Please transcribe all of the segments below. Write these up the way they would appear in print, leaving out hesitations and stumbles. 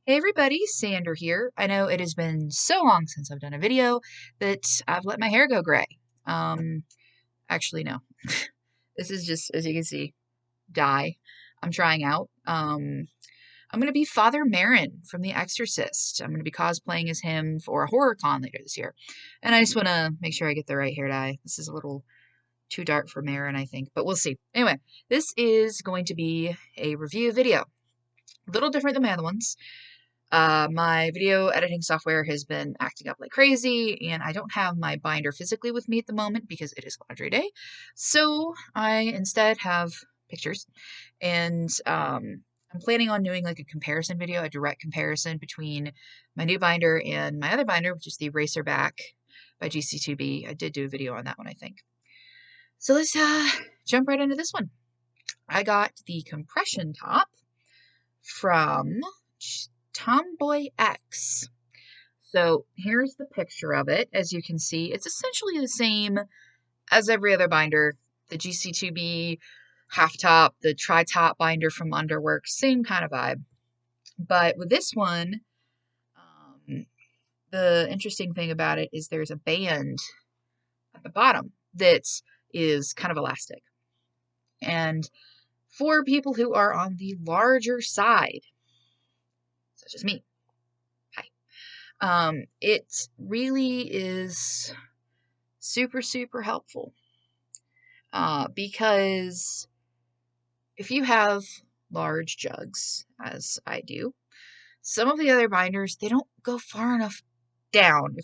Hey everybody, Sander here. I know it has been so long since I've done a video that I've let my hair go gray. Um, actually no. This is just, as you can see, dye. I'm trying out. I'm gonna be Father Merrin from The Exorcist. I'm gonna be cosplaying as him for a horror con later this year. And I just wanna make sure I get the right hair dye. This is a little too dark for Merrin, I think, but we'll see. Anyway, this is going to be a review video. A little different than my other ones. My video editing software has been acting up like crazy, and I don't have my binder physically with me at the moment because it is laundry day. So I instead have pictures, and I'm planning on doing like a comparison video, a direct comparison between my new binder and my other binder, which is the Eraserback by GC2B. I did do a video on that one, I think. So let's jump right into this one. I got the compression top from TomboyX. So here's the picture of it. As you can see, it's essentially the same as every other binder. The GC2B half top, the tri-top binder from Underworks, same kind of vibe. But with this one, the interesting thing about it is there's a band at the bottom that is kind of elastic. And for people who are on the larger side, such as me, it really is super, super helpful. Because if you have large jugs, as I do, some of the other binders, they don't go far enough down.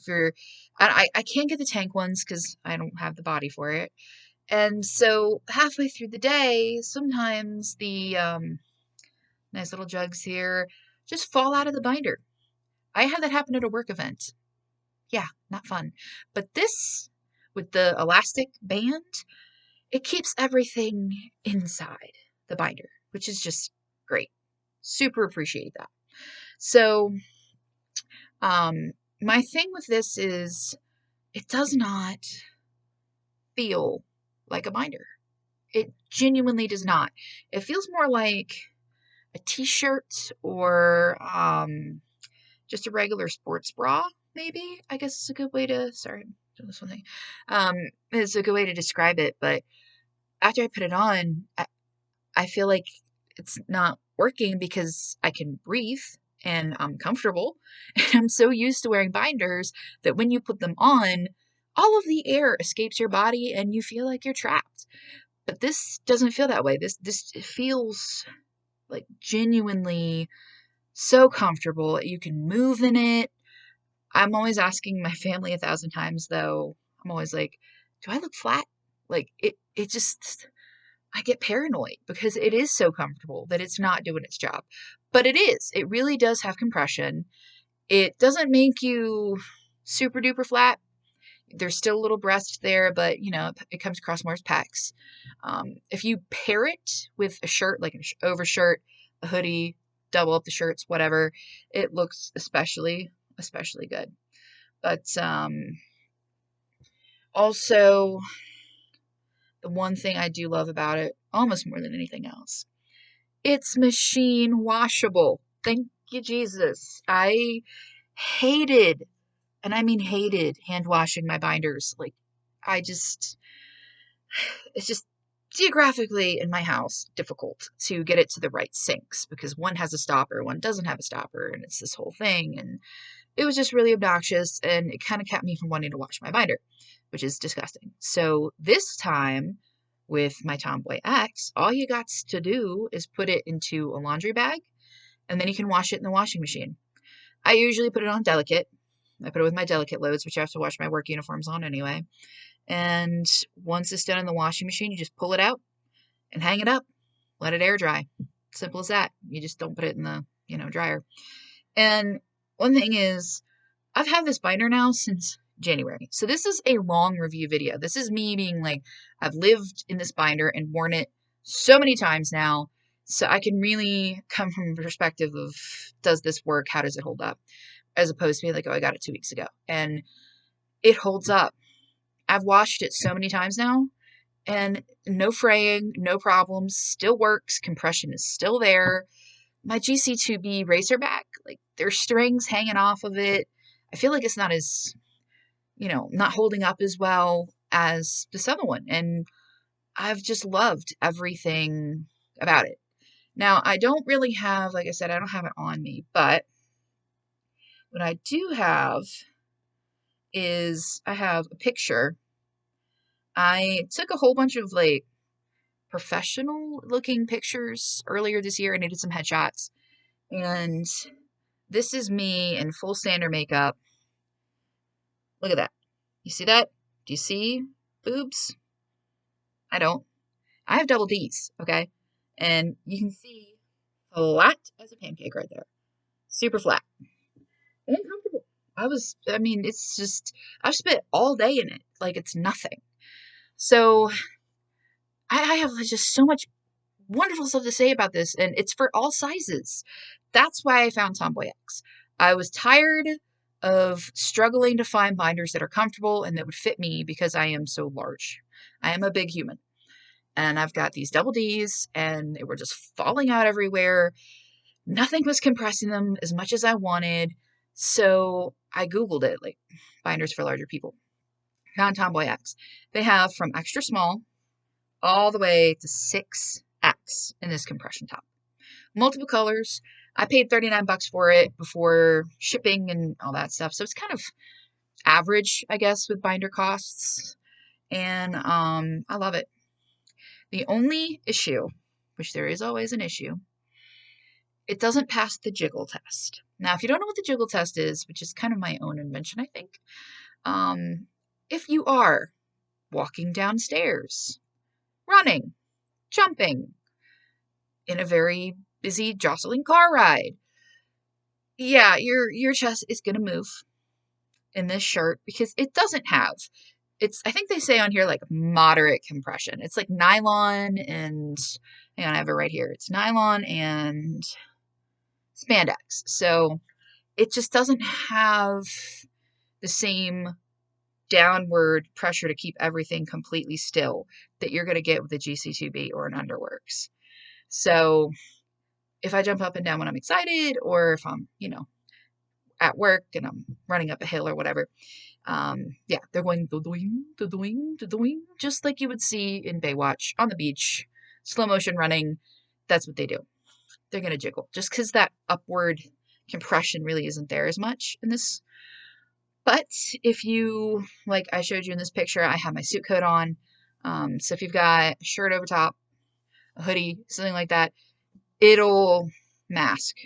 I can't get the tank ones because I don't have the body for it. And so halfway through the day, sometimes the nice little jugs here just fall out of the binder. I had that happen at a work event. Yeah, not fun. But this, with the elastic band, it keeps everything inside the binder, which is just great. Super appreciate that. So, my thing with this is it does not feel like a binder. It genuinely does not. It feels more like a t-shirt or just a regular sports bra, maybe. I guess it's a good way to, sorry, I'm doing this one thing. It's a good way to describe it, but after I put it on, I feel like it's not working because I can breathe and I'm comfortable. And I'm so used to wearing binders that when you put them on, all of the air escapes your body and you feel like you're trapped. But this doesn't feel that way. This feels like genuinely so comfortable. You can move in it. I'm always asking my family 1,000 times though. I'm always like, do I look flat? Like it just, I get paranoid because it is so comfortable that it's not doing its job. But it is. It really does have compression. It doesn't make you super duper flat. There's still a little breast there, but you know, it comes across more as pecs. If you pair it with a shirt, like an overshirt, a hoodie, double up the shirts, whatever, it looks especially good. But also, the one thing I do love about it, almost more than anything else, it's machine washable. Thank you, Jesus. I hated, and I mean hated, hand washing my binders. Like, it's just geographically in my house difficult to get it to the right sinks because one has a stopper, one doesn't have a stopper, and it's this whole thing. And it was just really obnoxious, and it kind of kept me from wanting to wash my binder, which is disgusting. So this time with my TomboyX, all you got to do is put it into a laundry bag, and then you can wash it in the washing machine. I usually put it on delicate. I put it with my delicate loads, which I have to wash my work uniforms on anyway. And once it's done in the washing machine, you just pull it out and hang it up. Let it air dry. Simple as that. You just don't put it in the, dryer. And one thing is, I've had this binder now since January. So this is a long review video. This is me being like, I've lived in this binder and worn it so many times now. So I can really come from a perspective of, does this work? How does it hold up? As opposed to being like, oh, I got it 2 weeks ago. And it holds up. I've washed it so many times now, and no fraying, no problems, still works. Compression is still there. My GC2B Razorback Like, there's strings hanging off of it. I feel like it's not as, not holding up as well as this other one. And I've just loved everything about it. Now, I don't really have, like I said, I don't have it on me, but what I do have is I have a picture. I took a whole bunch of like professional looking pictures earlier this year and I did some headshots. And this is me in full standard makeup. Look at that. You see that? Do you see boobs? I don't. I have double D's, okay? And you can see flat as a pancake right there. Super flat. And comfortable. It's just, I've spent all day in it. Like, it's nothing. So, I have just so much wonderful stuff to say about this, and it's for all sizes. That's why I found TomboyX. I was tired of struggling to find binders that are comfortable and that would fit me because I am so large. I am a big human. And I've got these double D's, and they were just falling out everywhere. Nothing was compressing them as much as I wanted. So I Googled it, like binders for larger people. Found TomboyX. They have from extra small all the way to 6X in this compression top. Multiple colors. I paid $39 for it before shipping and all that stuff. So it's kind of average, I guess, with binder costs. And I love it. The only issue, which there is always an issue, it doesn't pass the Jiggle test. Now, if you don't know what the Jiggle test is, which is kind of my own invention, I think, if you are walking downstairs, running, jumping, in a very busy, jostling car ride, yeah, your chest is going to move in this shirt because it doesn't have, I think they say on here, like, moderate compression. It's like nylon and, hang on, I have it right here. It's nylon and spandex. So it just doesn't have the same downward pressure to keep everything completely still that you're going to get with a GC2B or an Underworks. So if I jump up and down when I'm excited, or if I'm, at work and I'm running up a hill or whatever, yeah, they're going do-doing, do-doing, do-doing, just like you would see in Baywatch on the beach, slow motion running. That's what they do. They're going to jiggle just because that upward compression really isn't there as much in this. But if you, like I showed you in this picture, I have my suit coat on. So if you've got a shirt over top, a hoodie, something like that, it'll mask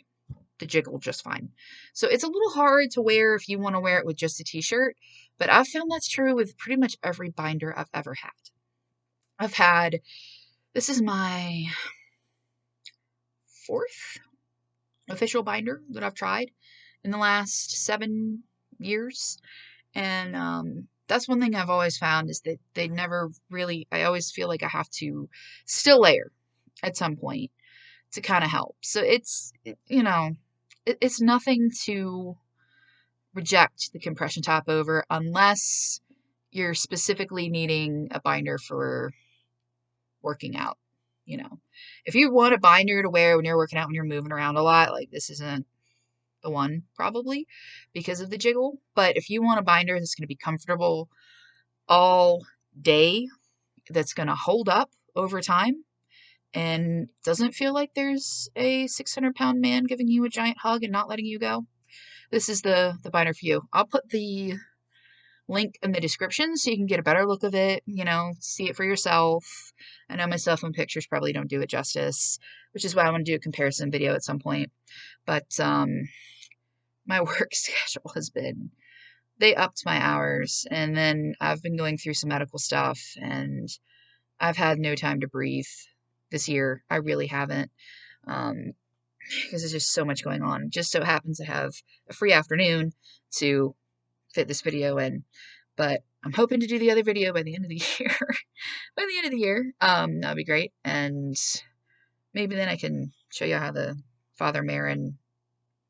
the jiggle just fine. So it's a little hard to wear if you want to wear it with just a t-shirt, but I've found that's true with pretty much every binder I've ever had. This is my 4th official binder that I've tried in the last 7 years. And that's one thing I've always found is that they never really, I always feel like I have to still layer at some point to kind of help. So it's nothing to reject the compression top over unless you're specifically needing a binder for working out. If you want a binder to wear when you're working out, when you're moving around a lot, like, this isn't the one probably because of the jiggle. But if you want a binder that's going to be comfortable all day, that's going to hold up over time, and doesn't feel like there's a 600-pound man giving you a giant hug and not letting you go, this is the binder for you. I'll put the link in the description so you can get a better look of it, see it for yourself. I know my cell phone pictures probably don't do it justice, which is why I want to do a comparison video at some point. But my work schedule they upped my hours, and then I've been going through some medical stuff, and I've had no time to breathe this year. I really haven't, because there's just so much going on. It just so happens to have a free afternoon to fit this video in, but I'm hoping to do the other video by the end of the year. That'd be great, and maybe then I can show you how the Father Marin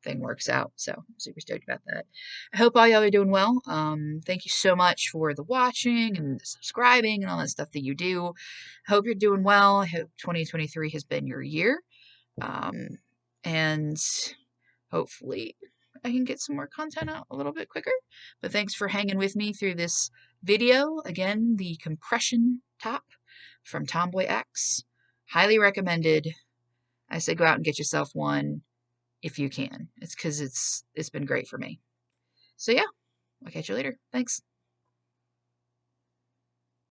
thing works out. So I'm super stoked about that. I hope all y'all are doing well. Thank you so much for the watching and the subscribing and all that stuff that you do. I hope you're doing well. I hope 2023 has been your year. And hopefully I can get some more content out a little bit quicker. But thanks for hanging with me through this video. Again, the compression top from TomboyX. Highly recommended. I say go out and get yourself one if you can. It's because it's been great for me. So yeah, I'll catch you later. Thanks.